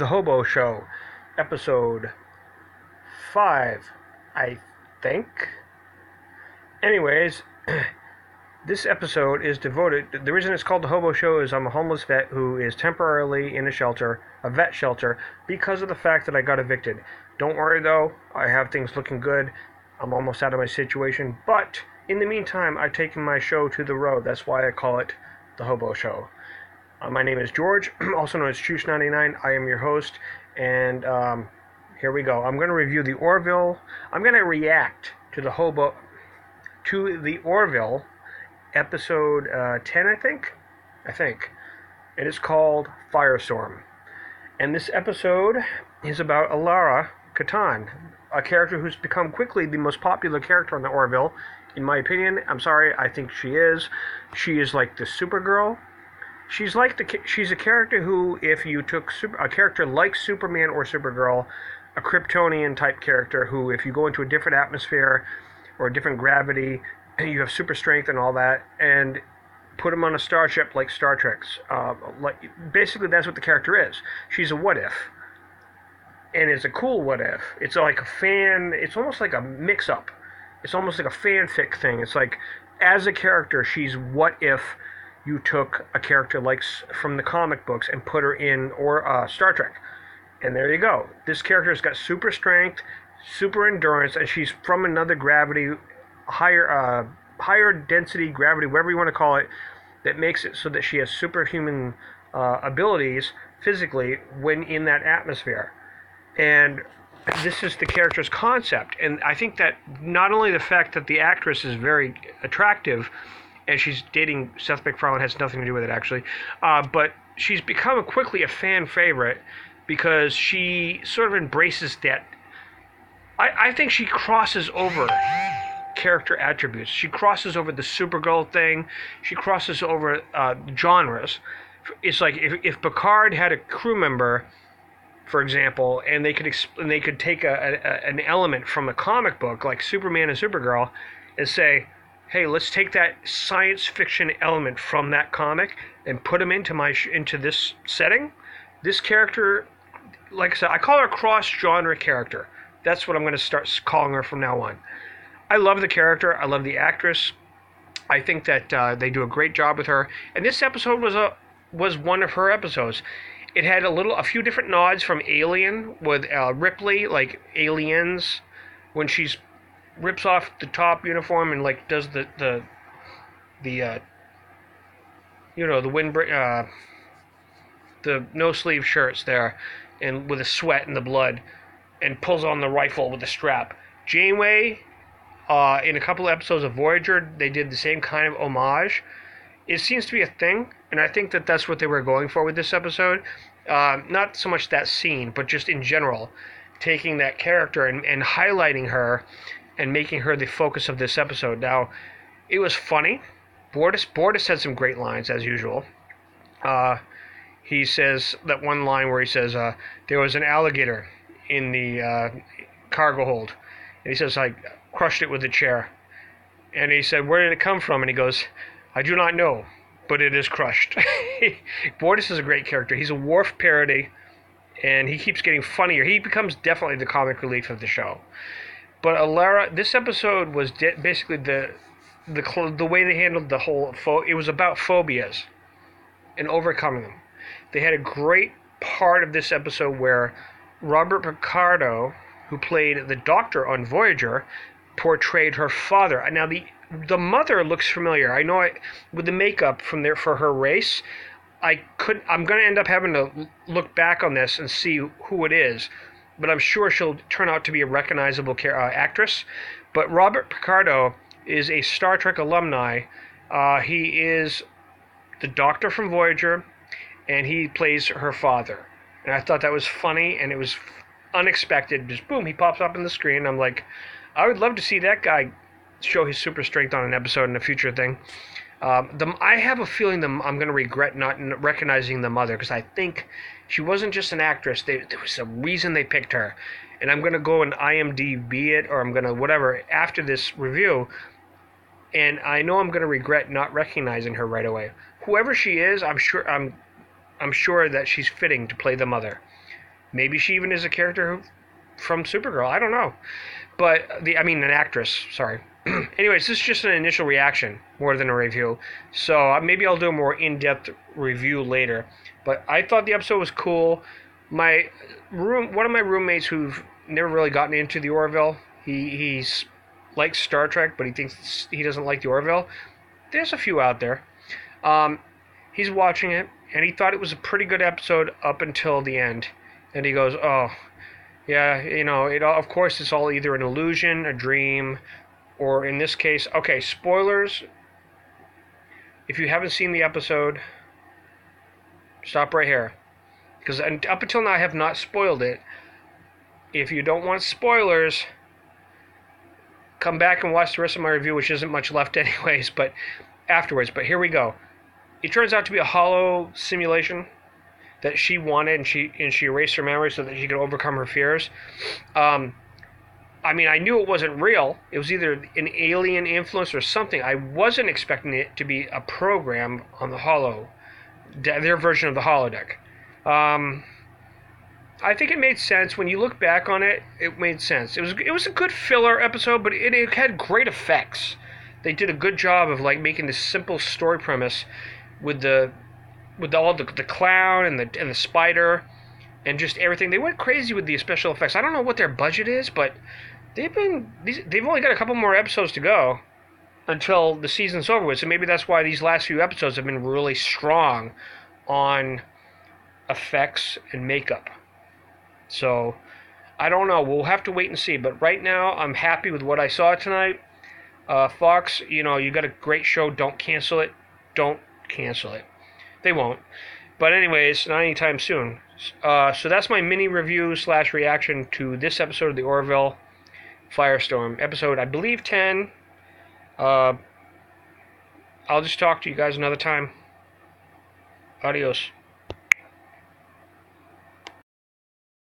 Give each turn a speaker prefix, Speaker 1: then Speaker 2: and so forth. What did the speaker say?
Speaker 1: The Hobo Show, episode 5, I think. Anyways, this episode is devoted. The reason it's called The Hobo Show is I'm a homeless vet who is temporarily in a vet shelter, because of the fact that I got evicted. Don't worry though, I have things looking good. I'm almost out of my situation, but in the meantime, I've taken my show to the road. That's why I call it The Hobo Show. My name is George, also known as Chooch99. I am your host, and here we go. I'm going to review the Orville. I'm going to react to the Orville episode 10, I think. And it's called Firestorm. And this episode is about Alara Katan, a character who's become quickly the most popular character on the Orville, in my opinion. I'm sorry, I think she is. She is like the Supergirl. She's a character who, if you took a character like Superman or Supergirl, a Kryptonian type character who, if you go into a different atmosphere or a different gravity, you have super strength and all that, and put them on a starship like Star Trek's. Basically, that's what the character is. She's a what if, and it's a cool what if. It's like a fan. It's almost like a mix-up. It's almost like a fanfic thing. It's like, as a character, she's what if you took a character like from the comic books and put her in Star Trek. And there you go. This character's got super strength, super endurance, and she's from another gravity, higher density gravity, whatever you want to call it, that makes it so that she has superhuman abilities physically when in that atmosphere. And this is the character's concept. And I think that not only the fact that the actress is very attractive, and she's dating Seth MacFarlane, has nothing to do with it actually, but she's become quickly a fan favorite because she sort of embraces that. I think she crosses over character attributes. She crosses over the Supergirl thing. She crosses over genres. It's like if Picard had a crew member, for example, and they could take an element from a comic book like Superman and Supergirl and say, hey, let's take that science fiction element from that comic and put them into this setting. This character, like I said, I call her a cross-genre character. That's what I'm going to start calling her from now on. I love the character. I love the actress. I think that they do a great job with her. And this episode was one of her episodes. It had a few different nods from Alien with Ripley, like Aliens, when she's rips off the top uniform and like does the no sleeve shirts there, and with the sweat and the blood, and pulls on the rifle with the strap. Janeway, in a couple of episodes of Voyager, they did the same kind of homage. It seems to be a thing, and I think that that's what they were going for with this episode. Not so much that scene, but just in general, taking that character and highlighting her and making her the focus of this episode. Now, it was funny. Bortus had some great lines, as usual. He says that one line where he says, there was an alligator in the cargo hold. And he says, I crushed it with a chair. And he said, where did it come from? And he goes, I do not know, but it is crushed. Bortus is a great character. He's a Worf parody, and he keeps getting funnier. He becomes definitely the comic relief of the show. But Alara, this episode was basically the way they handled the whole. It was about phobias and overcoming them. They had a great part of this episode where Robert Picardo, who played the Doctor on Voyager, portrayed her father. Now the mother looks familiar. I know with the makeup for her race. I'm going to end up having to look back on this and see who it is. But I'm sure she'll turn out to be a recognizable actress. But Robert Picardo is a Star Trek alumni. He is the Doctor from Voyager, and he plays her father. And I thought that was funny, and it was unexpected. Just boom, he pops up on the screen. I'm like, I would love to see that guy show his super strength on an episode in a future thing. I have a feeling I'm going to regret not recognizing the mother, because I think she wasn't just an actress. There was a reason they picked her. And I'm going to go and IMDb it, or I'm going to whatever, after this review. And I know I'm going to regret not recognizing her right away. Whoever she is, I'm sure that she's fitting to play the mother. Maybe she even is a character from Supergirl. I don't know. But an actress. Sorry. Anyways, this is just an initial reaction more than a review. So maybe I'll do a more in-depth review later. But I thought the episode was cool. One of my roommates who've never really gotten into the Orville. He's likes Star Trek, but he doesn't like the Orville. There's a few out there. He's watching it, and he thought it was a pretty good episode up until the end. And he goes, "Oh, yeah, of course it's all either an illusion, a dream, or in this case, okay, spoilers. If you haven't seen the episode, stop right here. Because up until now I have not spoiled it. If you don't want spoilers, come back and watch the rest of my review, which isn't much left anyways, but afterwards. But here we go. It turns out to be a hollow simulation that she wanted, and she erased her memory so that she could overcome her fears. I knew it wasn't real. It was either an alien influence or something. I wasn't expecting it to be a program on the Hollow, their version of the holodeck. I think it made sense. When you look back on it, it made sense. It was a good filler episode, but it had great effects. They did a good job of making this simple story premise with all the clown and the spider and just everything. They went crazy with the special effects. I don't know what their budget is, but they've only got a couple more episodes to go until the season's over with. So maybe that's why these last few episodes have been really strong on effects and makeup. So I don't know. We'll have to wait and see. But right now, I'm happy with what I saw tonight. Fox, you got a great show. Don't cancel it. Don't cancel it. They won't. But anyways, not anytime soon. So that's my mini review / reaction to this episode of the Orville Firestorm. Episode, I believe, 10. I'll just talk to you guys another time. Adios.